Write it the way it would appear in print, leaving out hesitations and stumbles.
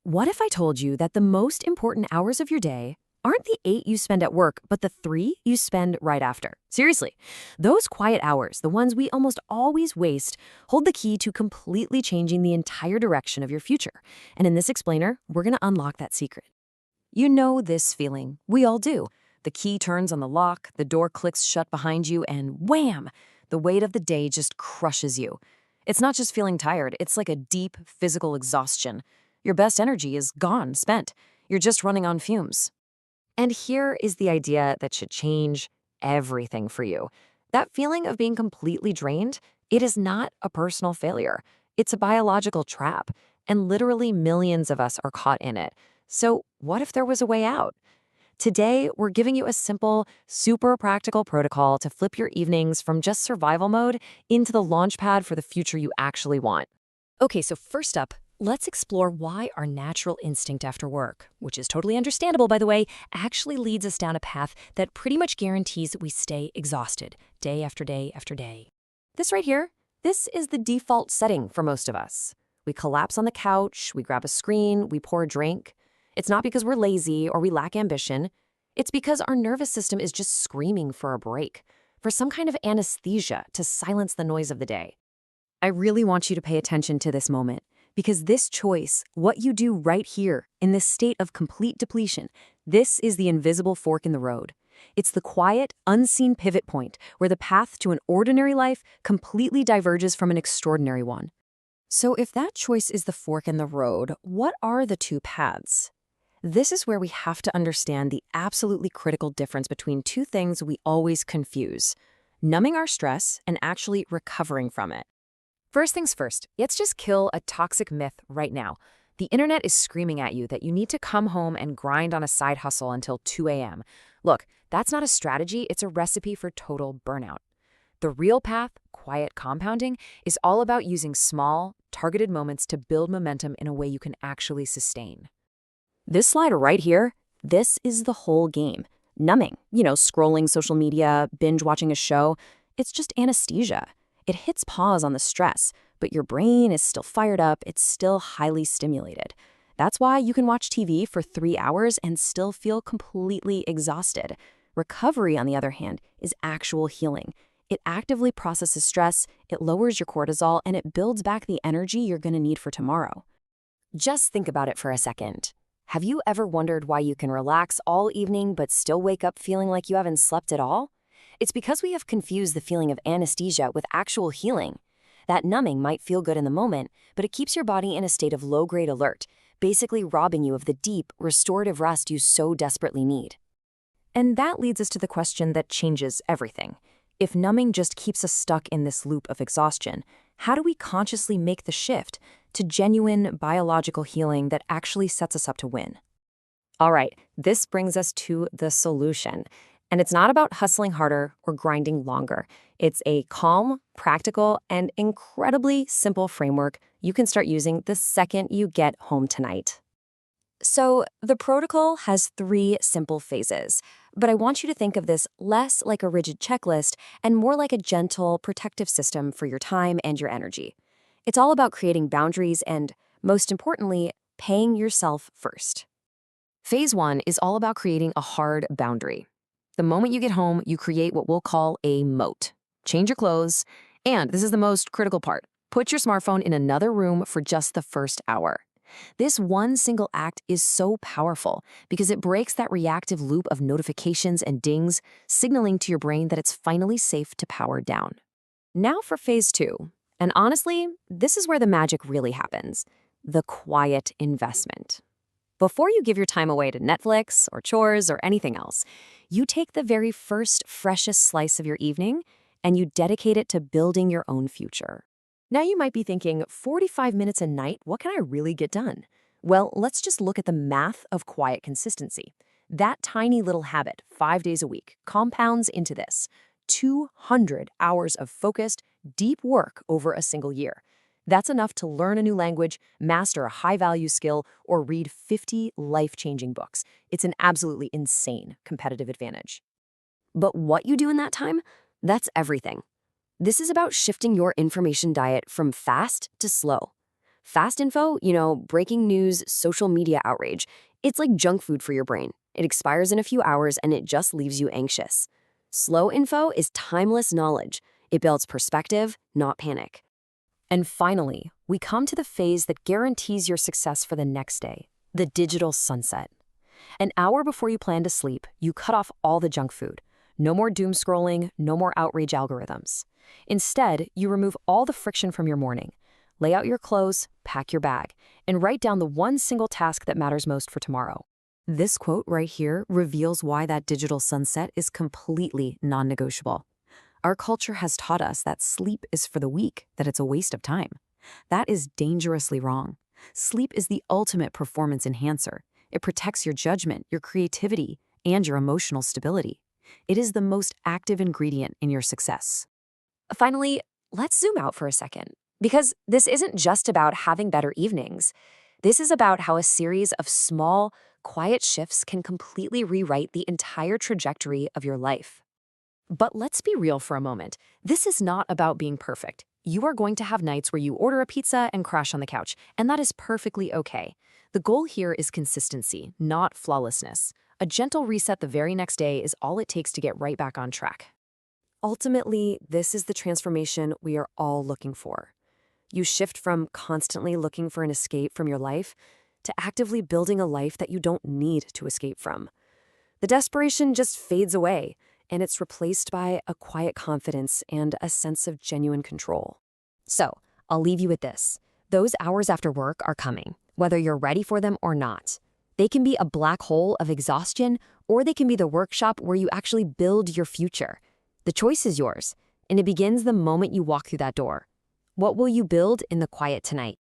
What if I told you that the most important hours of your day aren't the 8 you spend at work, but the 3 you spend right after? Seriously, those quiet hours, the ones we almost always waste, hold the key to completely changing the entire direction of your future. And in this explainer, we're going to unlock that secret. You know this feeling. We all do. The key turns on the lock, the door clicks shut behind you, and wham! The weight of the day just crushes you. It's not just feeling tired, it's like a deep physical exhaustion. Your best energy is gone, spent. You're just running on fumes. And here is the idea that should change everything for you. That feeling of being completely drained, it is not a personal failure. It's a biological trap, and literally millions of us are caught in it. So what if there was a way out? Today, we're giving you a simple, super practical protocol to flip your evenings from just survival mode into the launch pad for the future you actually want. Okay, so first up, let's explore why our natural instinct after work, which is totally understandable, by the way, actually leads us down a path that pretty much guarantees that we stay exhausted day after day after day. This right here, this is the default setting for most of us. We collapse on the couch, we grab a screen, we pour a drink. It's not because we're lazy or we lack ambition. It's because our nervous system is just screaming for a break, for some kind of anesthesia to silence the noise of the day. I really want you to pay attention to this moment, because this choice, what you do right here, in this state of complete depletion, this is the invisible fork in the road. It's the quiet, unseen pivot point where the path to an ordinary life completely diverges from an extraordinary one. So if that choice is the fork in the road, what are the two paths? This is where we have to understand the absolutely critical difference between two things we always confuse: numbing our stress and actually recovering from it. First things first, let's just kill a toxic myth right now. The internet is screaming at you that you need to come home and grind on a side hustle until 2 a.m. Look, that's not a strategy, it's a recipe for total burnout. The real path, quiet compounding, is all about using small, targeted moments to build momentum in a way you can actually sustain. This slide right here, this is the whole game. Numbing, scrolling social media, binge watching a show, it's just anesthesia. It hits pause on the stress, but your brain is still fired up, it's still highly stimulated. That's why you can watch TV for 3 hours and still feel completely exhausted. Recovery, on the other hand, is actual healing. It actively processes stress, it lowers your cortisol, and it builds back the energy you're going to need for tomorrow. Just think about it for a second. Have you ever wondered why you can relax all evening but still wake up feeling like you haven't slept at all? It's because we have confused the feeling of anesthesia with actual healing. That numbing might feel good in the moment, but it keeps your body in a state of low-grade alert, basically robbing you of the deep, restorative rest you so desperately need. And that leads us to the question that changes everything. If numbing just keeps us stuck in this loop of exhaustion, how do we consciously make the shift to genuine biological healing that actually sets us up to win? All right, this brings us to the solution. And it's not about hustling harder or grinding longer. It's a calm, practical, and incredibly simple framework you can start using the second you get home tonight. So the protocol has 3 simple phases, but I want you to think of this less like a rigid checklist and more like a gentle, protective system for your time and your energy. It's all about creating boundaries and, most importantly, paying yourself first. Phase 1 is all about creating a hard boundary. The moment you get home, you create what we'll call a moat. Change your clothes, and this is the most critical part, put your smartphone in another room for just the first hour. This one single act is so powerful because it breaks that reactive loop of notifications and dings, signaling to your brain that it's finally safe to power down. Now for phase 2. And honestly, this is where the magic really happens: the quiet investment. Before you give your time away to Netflix or chores or anything else, you take the very first, freshest slice of your evening and you dedicate it to building your own future. Now you might be thinking, 45 minutes a night, what can I really get done? Well, let's just look at the math of quiet consistency. That tiny little habit, 5 days a week, compounds into this: 200 hours of focused, deep work over a single year. That's enough to learn a new language, master a high-value skill, or read 50 life-changing books. It's an absolutely insane competitive advantage. But what you do in that time, that's everything. This is about shifting your information diet from fast to slow, Fast info, breaking news, social media outrage. It's like junk food for your brain. It expires in a few hours and it just leaves you anxious. Slow info is timeless knowledge. It builds perspective, not panic. And finally, we come to the phase that guarantees your success for the next day, the digital sunset. An hour before you plan to sleep, you cut off all the junk food. No more doom scrolling, no more outrage algorithms. Instead, you remove all the friction from your morning. Lay out your clothes, pack your bag, and write down the one single task that matters most for tomorrow. This quote right here reveals why that digital sunset is completely non-negotiable. Our culture has taught us that sleep is for the weak, that it's a waste of time. That is dangerously wrong. Sleep is the ultimate performance enhancer. It protects your judgment, your creativity, and your emotional stability. It is the most active ingredient in your success. Finally, let's zoom out for a second, because this isn't just about having better evenings. This is about how a series of small, quiet shifts can completely rewrite the entire trajectory of your life. But let's be real for a moment. This is not about being perfect. You are going to have nights where you order a pizza and crash on the couch, and that is perfectly okay. The goal here is consistency, not flawlessness. A gentle reset the very next day is all it takes to get right back on track. Ultimately, this is the transformation we are all looking for. You shift from constantly looking for an escape from your life to actively building a life that you don't need to escape from. The desperation just fades away, and it's replaced by a quiet confidence and a sense of genuine control. So, I'll leave you with this. Those hours after work are coming, whether you're ready for them or not. They can be a black hole of exhaustion, or they can be the workshop where you actually build your future. The choice is yours, and it begins the moment you walk through that door. What will you build in the quiet tonight?